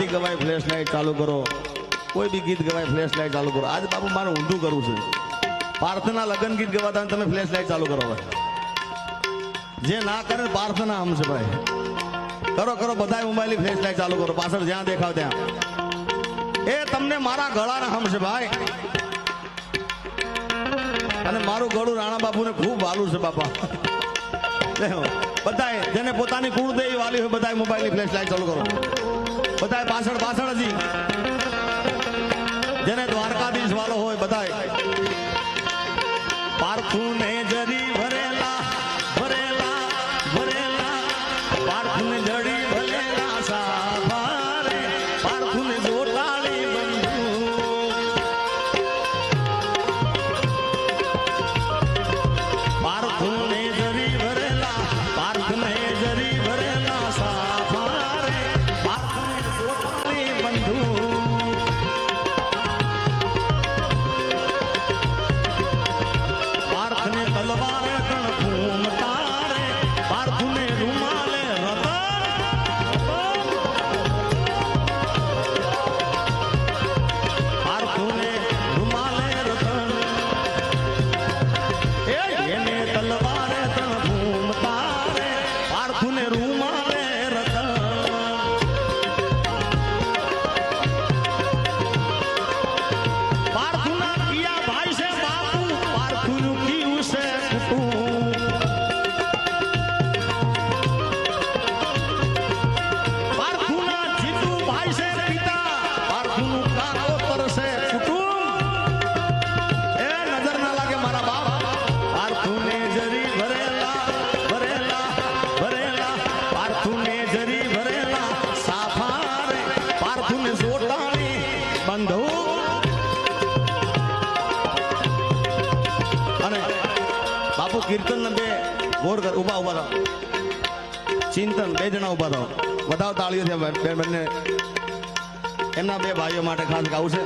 રાણી ગવાય flash light ચાલુ કરો, કોઈ બી ગીત ગવાય ફ્લેશ લાઈટ ચાલુ કરો. આજ બાપુ મારે ઊંધું કરવું છે. પ્રાર્થના લગન ગીત ગવાતા તમે ફ્લેશ લાઈટ ચાલુ કરો. જે ના કરે પ્રાર્થના આમ છે ભાઈ. કરો કરો બધા મોબાઈલ ફ્લેશ લાઈટ ચાલુ કરો, પાછળ જ્યાં દેખાવ ત્યાં. એ તમને મારા ગળાના હમ છે ભાઈ. અને મારું ગળું રાણા બાપુને ખૂબ વાલું છે બાપા. બધાય જેને પોતાની કુળદેવી વાલી હોય બધા મોબાઈલની ફ્લેશ લાઈટ ચાલુ કરો. બધા પાછળ પાછળ હજી જેને દ્વારકાધીશ વાલો હોય બધાય પાર્થુને જરી ભરેલા ભરેલા ભરેલા પાર્થુને જડી ભરેલા સાભારે પાર્થુને જોટાળી બંધુ પાર્થુને જરી ભરેલા પાર્થુને જરી ભરેલા સાભારે પાર્થુને જોટાળી બંધુ તલવારે કણ તારે પાર્થુને રૂમાલે પાર્થુને રૂમાલે રતન એને તલવારે કણ ભૂમ તારે પાર્થુને રૂમાલે રતન પાર્થુના કિયા ભાઈ છે બાપુ પાર્થુનું કિયું છે પાર્થુના જીતુ ભાઈ છે પિતા પાર્થુનું કાકોતર છે કુટુંબ. એ નજર ના લાગે મારા બાપ. પાર્થુને જરી ભરેલા ભરેલા ભરેલા પાર્થુને જરી ભરેલા સાફારે પાર્થુને જોટાણી બંધુ. અને બાપુ કીર્તન ને બે ગોર કર ઉભા ઉભા રહો. ચિંતન બે જણા ઉભા રહો. વધાવ તાળીઓ છે બંને એમના બે ભાઈઓ માટે ખાસ ગાવું છે.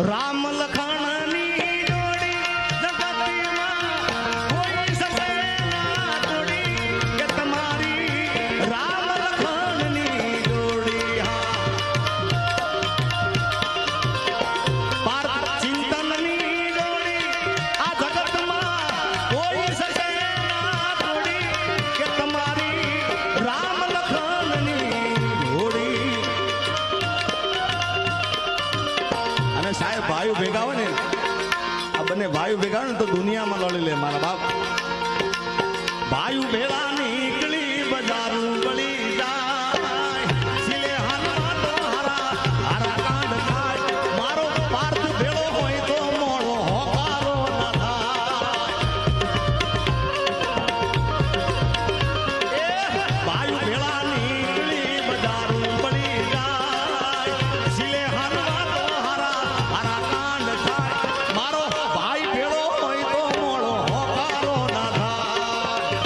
રામ લખણની જોડી જગતમાં કોઈ શકે ના તોડી કે તમારી રામ લખણની જોડી હા પાર્થ ચિંતનની જોડી આ જગતમાં કોઈ શકે ના તોડી કે તમારી રામ લખનની જોડી. અને સાહેબ ભાઈઓ ભેગા હોય ને આ બંને ભાઈઓ ભેગા હોય ને તો દુનિયામાં લડી લે મારા બાપ. ભાઈઓ ભેળા નીકળી બજારું ગળી જાય સિલે હાલમાં તો હારા હારા કાંડ થાય મારો પાર્થ ભેળો હોય તો મોળો હોકારો ના થાય. ભાઈઓ ભેળા નીકળી બજારું ગળી જાય સિલે હાલમાં તો હારા હારા કાંડ થાય મારો ભાઈ ભેળો હોય તો મોળો હોકારો ના થાય.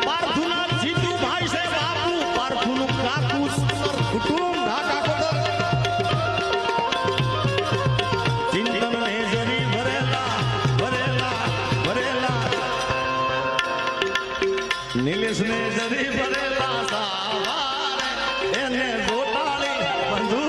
પાર્થુના જીતુ ભાઈ છે બાપુ પાર્થુનું કાકુ સર કુટુંબ ના કાકોતર. ચિંતનને જરી ભરેલા ભરેલા ભરેલા નીલેશને જરી ભરેલા સાવારે એને જોટાળી બંધુ.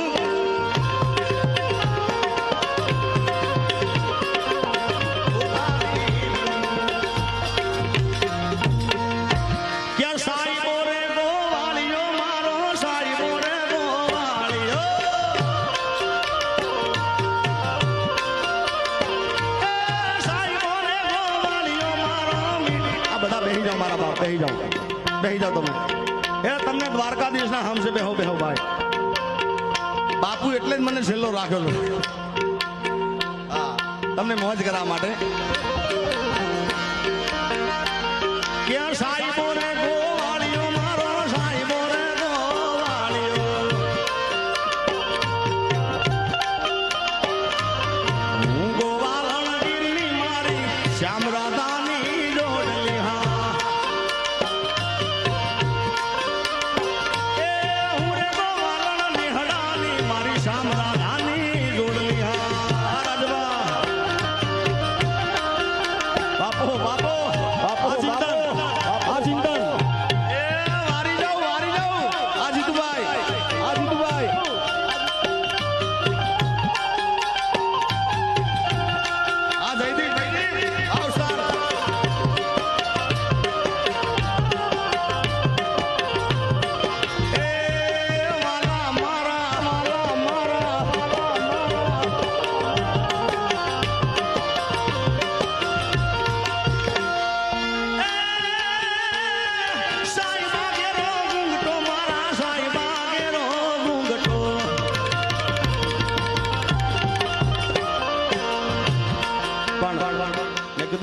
ક્યાં સાઈબો રે ગોવાળિયો મારો સાઈબો રે ગોવાળિયો સાઈબો રે ગોવાળિયો મારો આ બધા બેહી જાઓ મારા બાપ બેહી જાઓ તમે. એ તમને દ્વારકાધીશના હમ છે બેહો બેહો ભાઈ. બાપુ એટલે જ મને છેલ્લો રાખ્યો છે હા તમને મોજ કરવા માટે. ક્યાં સાઈબો રે ગોવાળિયો મારો સાઈબો રે ગોવાળિયો હું ગોવાળણ ગીરની મારી શ્યામ રાધાની જોડલી હા એ હું રે ગોવાળણ નિહડાની મારી શ્યામ રાધાની જોડલી હા રાજવા.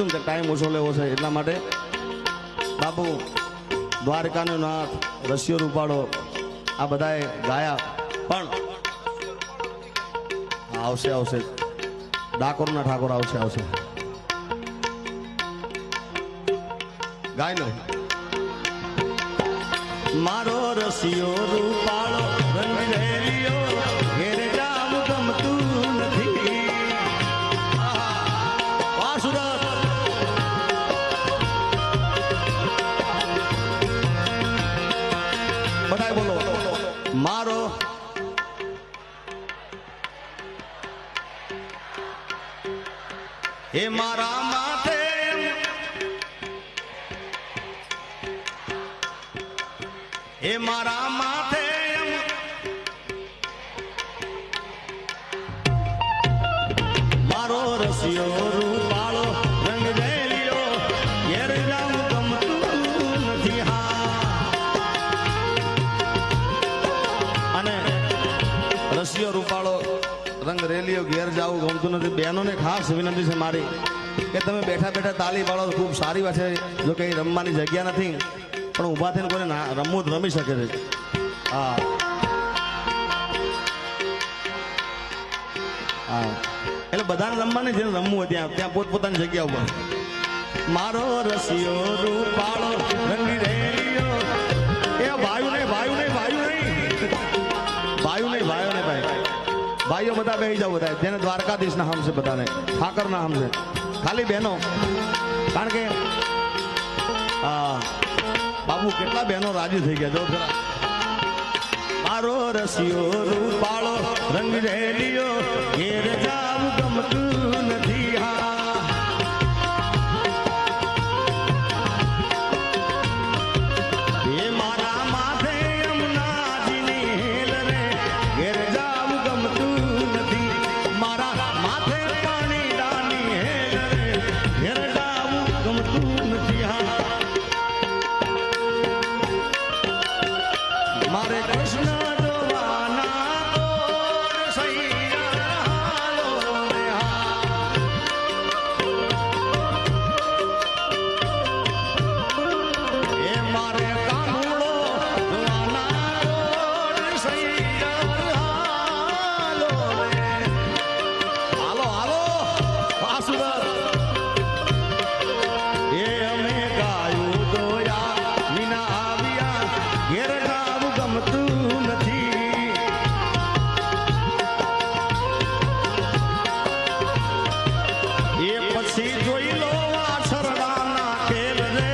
કીધું ને કે ટાઈમ ઓછો લેવો છે એટલા માટે બાપુ દ્વારકાનો નાથ રસિયો રૂપાળો આ બધાએ ગાયા પણ આવશે આવશે ડાકોરના ઠાકોર આવશે ગાય લો મારો રસિયો રૂપાળો રંગ રેલિયો ઘેર જામ ગમતું નથી વાહ સુરત બધાય બોલો મારો હે મારા માથે હે મારા માથે મારો રસિયો રૂપાળો રંગ રેલિયો ઘેર જાઉં ગમતું નથી અને રસિયો રૂપાળો રંગ રેલિયો ઘેર જાવું ગમતું નથી બહેનોને ખાસ વિનંતી છે મારી કે તમે બેઠા બેઠા તાલી પાડો ખૂબ સારી વાત છે જો કે રમવાની જગ્યા નથી પણ ઊભા થઈને કોઈને રમવું રમી શકે છે હા હા એટલે બધાને રમવાની છે રમવું હોય ત્યાં પોતપોતાની જગ્યા ઉપર મારો રસિયો રૂપાળો રંગી રેલિયો એ ભાઈ નહીં ભાઈઓ બધા બેસી જાવ બધા જેને દ્વારકાધીશના હમ છે બધાને ઠાકરના હમ છે ખાલી બહેનો કારણ કે બાબુ કેટલા બહેનો રાજી થઈ ગયા જો ખરા મારો રસિયો રૂપાળો રંગ રેલિયો ઘેર જાવું ગમતું નથી એ મારા માથે અમનાજીની હેલ રે ઘેર જાવું ગમતું નથી મારા માથે પાણી ડાની હેલ રે ઘેર જાવું ગમતું નથી મારે કૃષ્ણ જોવાના મારે કાનુડો હાલો હાલો વાસુદર એ અમે ગાયું દોયા વિના આવ્યા ઘેર ગાવું ગમતું નથી એ પછી જોઈ લો વાછરડાના ખેલ રે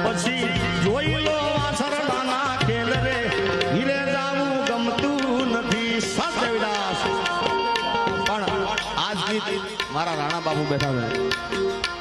પછી જોઈ લો વાછરડાના ખેલ રે ઘીરે જાવું ગમતું નથી સદેવદાસ પણ આજ ગીત મારા રાણા બાબુ બેઠા છે